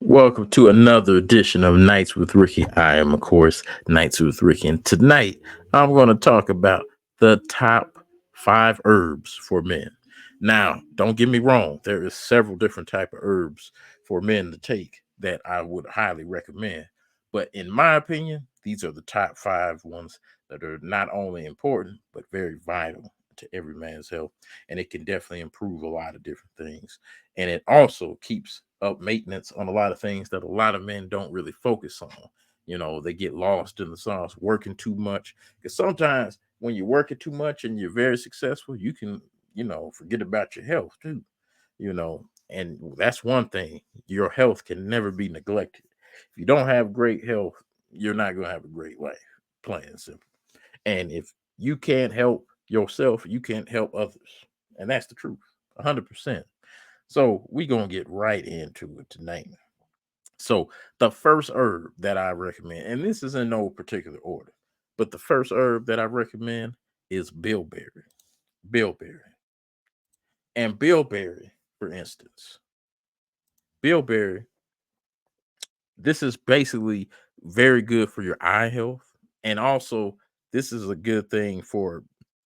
Welcome to another edition of Nights with Ricky. I am, of course, Nights with Ricky. And tonight, I'm going to talk about the top five herbs for men. Now, don't get me wrong. There is several different type of herbs for men to take that I would highly recommend. But in my opinion, these are the top five ones that are not only important, but very vital to every man's health. And it can definitely improve a lot of different things, and it also keeps up maintenance on a lot of things that a lot of men don't really focus on. They get lost in the sauce, working too much. Because sometimes when you're working too much and you're very successful, you can, forget about your health too. And that's one thing. Your health can never be neglected. If you don't have great health, you're not going to have a great life, plain and simple. And if you can't help yourself, you can't help others. And that's the truth, 100%. So we gonna get right into it tonight. So the first herb that I recommend, and this is in no particular order, but the first herb that I recommend is bilberry. Bilberry. And bilberry, for instance, bilberry, this is basically very good for your eye health. And also, this is a good thing for,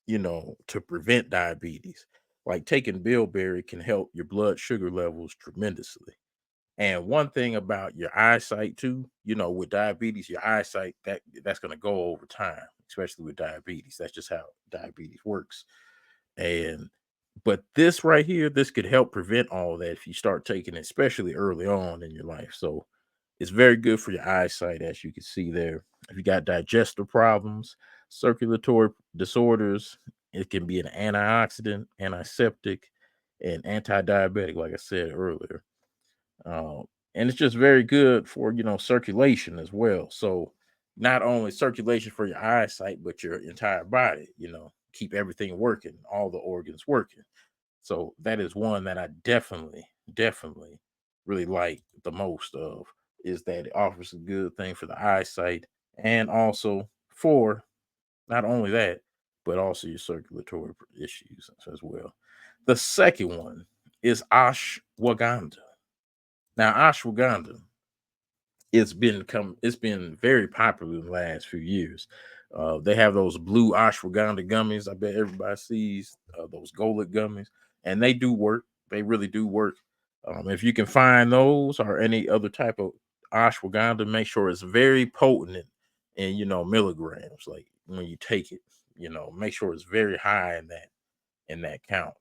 to prevent diabetes. Like taking bilberry can help your blood sugar levels tremendously. And one thing about your eyesight too, with diabetes, your eyesight that's going to go over time, especially with diabetes. That's just how diabetes works. And but this right here, this could help prevent all that if you start taking it, especially early on in your life. So it's very good for your eyesight, as you can see there. If you got digestive problems, circulatory disorders, it can be an antioxidant, antiseptic, and anti-diabetic, like I said earlier. And it's just very good for circulation as well. So not only circulation for your eyesight, but your entire body. Keep everything working, all the organs working. So that is one that I definitely really like the most of, is that it offers a good thing for the eyesight, and also for not only that, but also your circulatory issues as well. The second one is ashwagandha. Now, ashwagandha, it's been very popular in the last few years. They have those blue ashwagandha gummies. I bet everybody sees those Golic gummies, and they do work. They really do work. If you can find those or any other type of ashwagandha, make sure it's very potent in milligrams. Like when you take it, make sure it's very high in that count,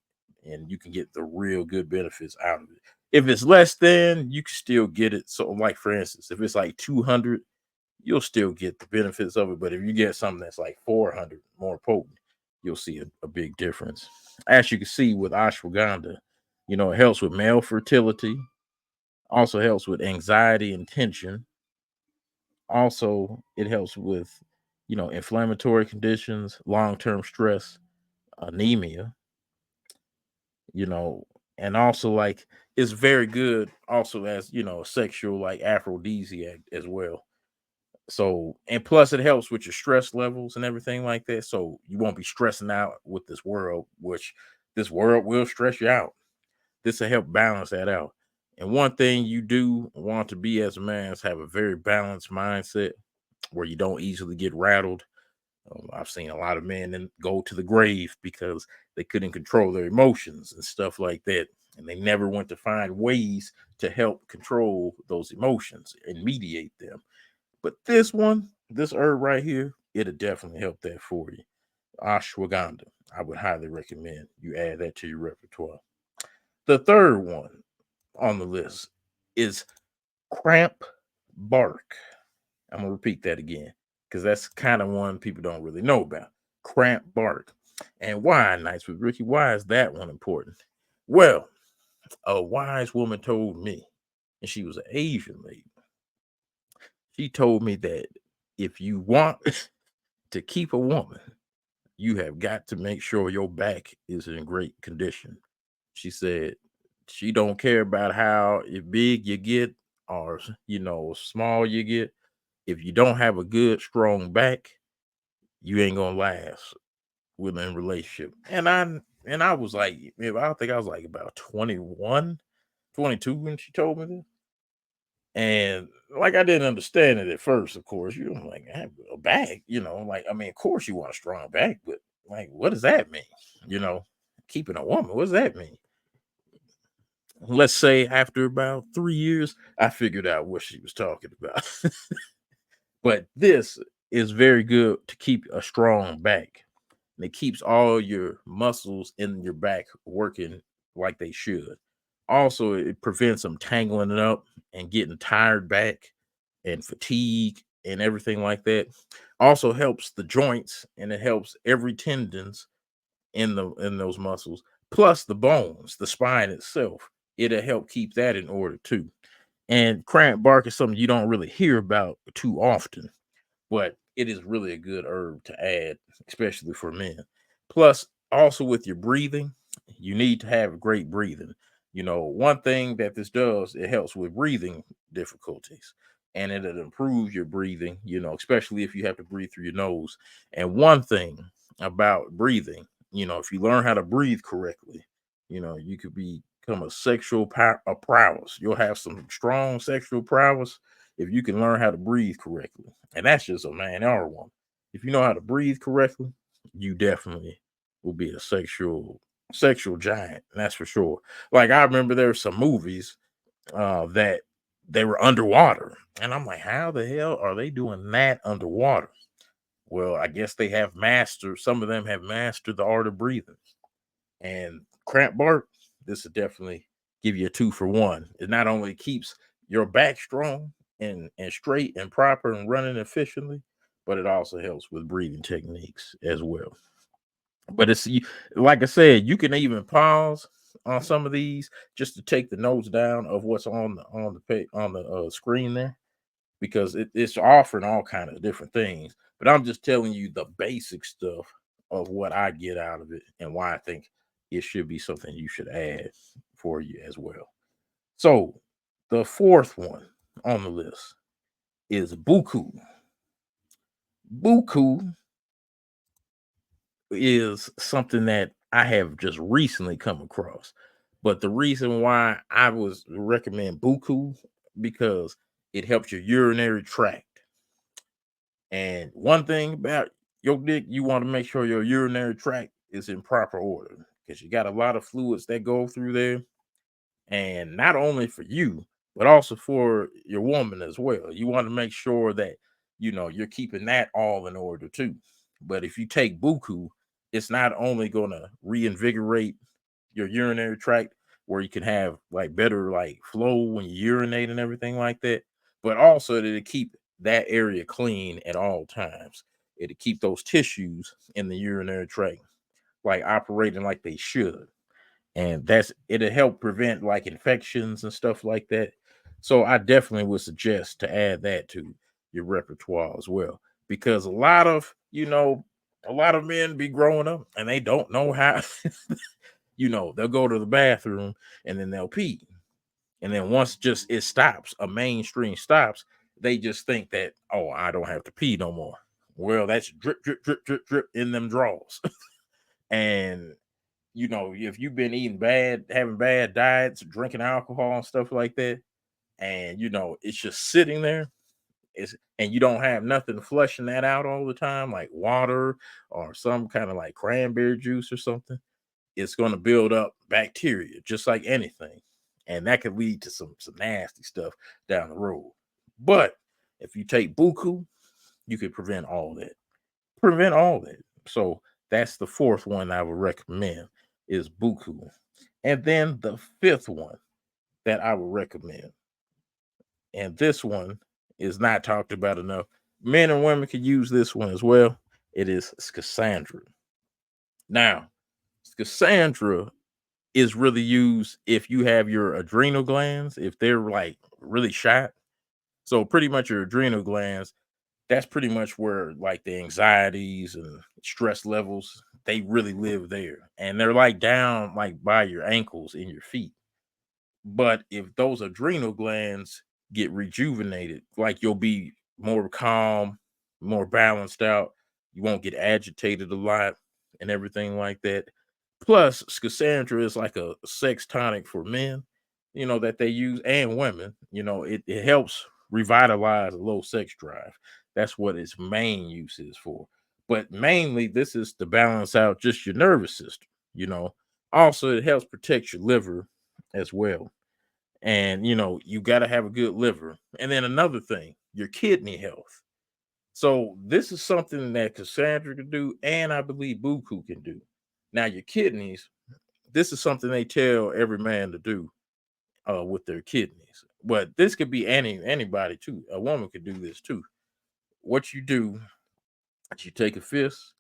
and you can get the real good benefits out of it. If it's less than, you can still get it. So, like for instance, if it's like 200, you'll still get the benefits of it. But if you get something that's like 400 more potent, you'll see a big difference. As you can see with ashwagandha, it helps with male fertility, also helps with anxiety and tension. Also, it helps with, inflammatory conditions, long term stress, anemia, you know, and also like it's very good also as a sexual like aphrodisiac as well. So and plus it helps with your stress levels and everything like that. So you won't be stressing out with this world, which this world will stress you out. This will help balance that out. And one thing you do want to be as a man is have a very balanced mindset where you don't easily get rattled. I've seen a lot of men then go to the grave because they couldn't control their emotions and stuff like that. And they never went to find ways to help control those emotions and mediate them. But this one, this herb right here, it'll definitely help that for you. Ashwagandha. I would highly recommend you add that to your repertoire. The third one on the list is cramp bark. I'm gonna repeat that again because that's kind of one people don't really know about. Cramp bark. And why, Nights with Ricky? Why is that one important? Well, a wise woman told me, and she was an Asian lady. She told me that if you want to keep a woman, you have got to make sure your back is in great condition. She said she don't care about how big you get or small you get. If you don't have a good strong back, you ain't gonna last within a relationship. And I was like, I think I was like about 21, 22 when she told me this. And like I didn't understand it at first, of course. You're like, a back, like I mean, of course you want a strong back, but like, what does that mean? You know, keeping a woman, what does that mean? Let's say after about 3 years, I figured out what she was talking about. But this is very good to keep a strong back. And it keeps all your muscles in your back working like they should. Also, it prevents them tangling it up and getting tired back and fatigue and everything like that. Also helps the joints and it helps every tendons in those muscles, plus the bones, the spine itself. It'll help keep that in order too. And cramp bark is something you don't really hear about too often, but it is really a good herb to add, especially for men. Plus, also with your breathing, you need to have great breathing. One thing that this does, it helps with breathing difficulties and it'll improve your breathing, especially if you have to breathe through your nose. And one thing about breathing, if you learn how to breathe correctly, you could become a a prowess. You'll have some strong sexual prowess if you can learn how to breathe correctly. And that's just a man or a woman. If you know how to breathe correctly, you definitely will be a sexual giant. That's for sure. Like I remember there were some movies that they were underwater. And I'm like, how the hell are they doing that underwater? Well, I guess they have mastered, some of them have mastered the art of breathing. And cramp bark, this will definitely give you a 2 for 1. It not only keeps your back strong and straight and proper and running efficiently, but it also helps with breathing techniques as well. But like I said, you can even pause on some of these just to take the notes down of what's on the screen there because it's offering all kind of different things. But I'm just telling you the basic stuff of what I get out of it and why I think it should be something you should add for you as well. So the fourth one on the list is buku. Buku is something that I have just recently come across. But the reason why I was recommend buku because it helps your urinary tract. And one thing about your dick, you want to make sure your urinary tract is in proper order because you got a lot of fluids that go through there. And not only for you, but also for your woman as well. You want to make sure that you're keeping that all in order too. But if you take buku, it's not only gonna reinvigorate your urinary tract where you can have like better like flow when you urinate and everything like that, but also that it keep that area clean at all times. It'll keep those tissues in the urinary tract like operating like they should. And it'll help prevent like infections and stuff like that. So I definitely would suggest to add that to your repertoire as well. Because a lot of men be growing up and they don't know how they'll go to the bathroom and then they'll pee. And then once just it stops, a mainstream stops, they just think that, oh, I don't have to pee no more. Well, that's drip, drip, drip, drip, drip in them draws. And if you've been eating bad, having bad diets, drinking alcohol and stuff like that, and it's just sitting there, and you don't have nothing flushing that out all the time, like water or some kind of like cranberry juice or something, it's going to build up bacteria just like anything, and that could lead to some nasty stuff down the road. But if you take buku, you could prevent all that. So that's the fourth one I would recommend is buku. And then the fifth one that I would recommend, and this one is not talked about enough. Men and women can use this one as well. It is Schisandra. Now, Schisandra is really used if you have your adrenal glands, if they're like really shot. So pretty much your adrenal glands, that's pretty much where like the anxieties and stress levels, they really live there. And they're like down like by your ankles in your feet. But if those adrenal glands get rejuvenated, like you'll be more calm, more balanced out. You won't get agitated a lot and everything like that. Plus, Schisandra is like a sex tonic for men. that they use, and women, it helps revitalize a low sex drive. That's what its main use is for. But mainly, this is to balance out just your nervous system. You know, Also, it helps protect your liver as well. And you got to have a good liver. And then another thing, your kidney health. So this is something that Cassandra can do, and I believe Buku can do. Now, your kidneys. This is something they tell every man to do with their kidneys. But this could be anybody too. A woman could do this too. What you do is you take a fist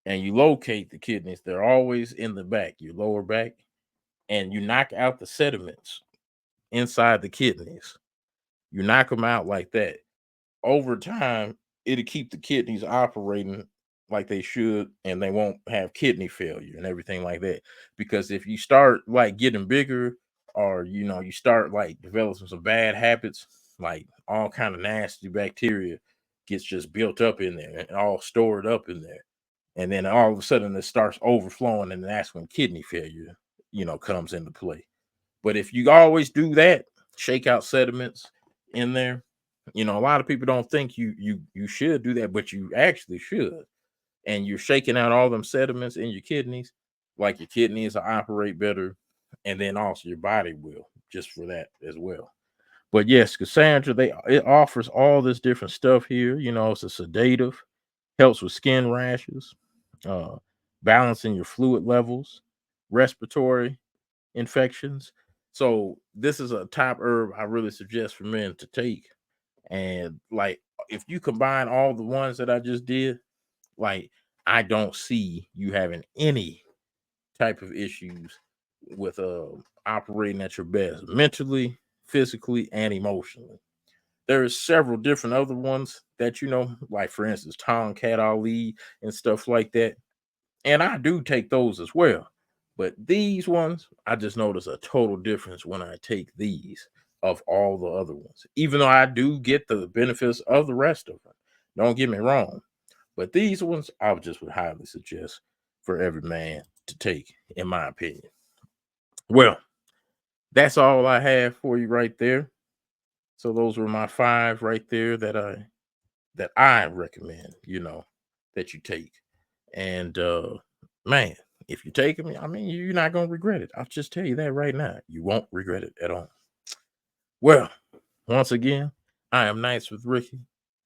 and you locate the kidneys. They're always in the back, your lower back, and you knock out the sediments inside the kidneys. You knock them out like that. Over time, it'll keep the kidneys operating like they should, and they won't have kidney failure and everything like that. Because if you start like getting bigger, or you start like developing some bad habits, like all kind of nasty bacteria gets just built up in there and all stored up in there, and then all of a sudden it starts overflowing, and that's when kidney failure comes into play. But if you always do that, shake out sediments in there, a lot of people don't think you should do that, but you actually should. And you're shaking out all them sediments in your kidneys, like your kidneys will operate better, and then also your body will, just for that as well. But yes, Cassandra, it offers all this different stuff here. It's a sedative, helps with skin rashes, uh, balancing your fluid levels, respiratory infections. So this is a top herb I really suggest for men to take. And like, if you combine all the ones that I just did, like, I don't see you having any type of issues with operating at your best mentally, physically, and emotionally. There's several different other ones that like for instance, Tom Cat Ali and stuff like that. And I do take those as well. But these ones, I just notice a total difference when I take these of all the other ones. Even though I do get the benefits of the rest of them. Don't get me wrong. But these ones, I would just would highly suggest for every man to take, in my opinion. Well, that's all I have for you right there. So those were my five right there that I recommend, that you take. And man, if you take them, I mean, you're not gonna regret it. I'll just tell you that right now. You won't regret it at all. Well, once again, I am Nights with Ricky.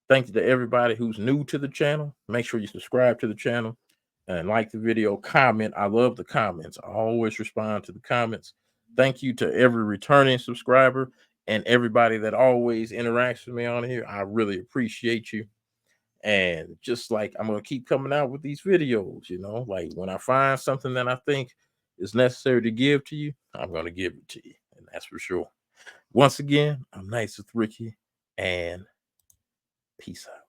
Thank you to everybody who's new to the channel. Make sure you subscribe to the channel and like the video, comment. I love the comments. I always respond to the comments. Thank you to every returning subscriber and everybody that always interacts with me on here. I really appreciate you. And just like I'm gonna keep coming out with these videos, like when I find something that I think is necessary to give to you, I'm gonna give it to you, and that's for sure. Once again, I'm Nights with Ricky, and peace out.